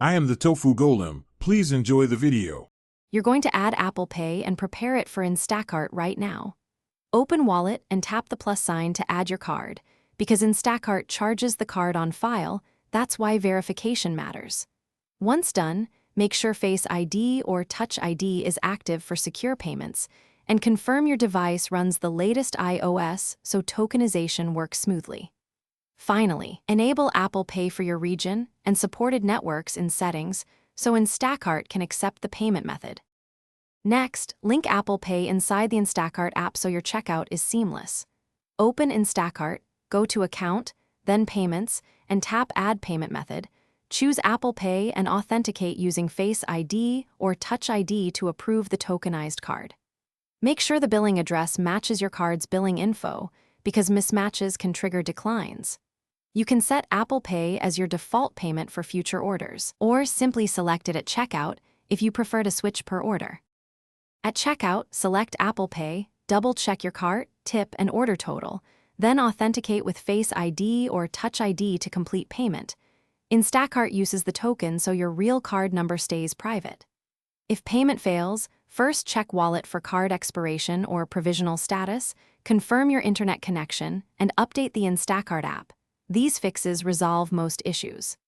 I am the Tofu Golem. Please enjoy the video. You're going to add Apple Pay and prepare it for Instacart right now. Open Wallet and tap the plus sign to add your card. Because Instacart charges the card on file, that's why verification matters. Once done, make sure Face ID or Touch ID is active for secure payments, and confirm your device runs the latest iOS so tokenization works smoothly. Finally, enable Apple Pay for your region and supported networks in settings so Instacart can accept the payment method. Next, link Apple Pay inside the Instacart app so your checkout is seamless. Open Instacart, go to Account, then Payments, and tap Add Payment Method. Choose Apple Pay and authenticate using Face ID or Touch ID to approve the tokenized card. Make sure the billing address matches your card's billing info, because mismatches can trigger declines. You can set Apple Pay as your default payment for future orders, or simply select it at checkout if you prefer to switch per order. At checkout, select Apple Pay, double-check your cart, tip, and order total, then authenticate with Face ID or Touch ID to complete payment. Instacart uses the token so your real card number stays private. If payment fails, first check Wallet for card expiration or provisional status, confirm your internet connection, and update the Instacart app. These fixes resolve most issues.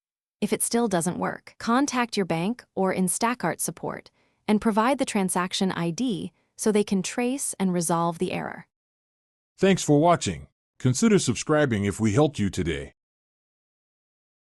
If it still doesn't work, contact your bank or Instacart support and provide the transaction ID so they can trace and resolve the error. Thanks for watching. Consider subscribing if we helped you today.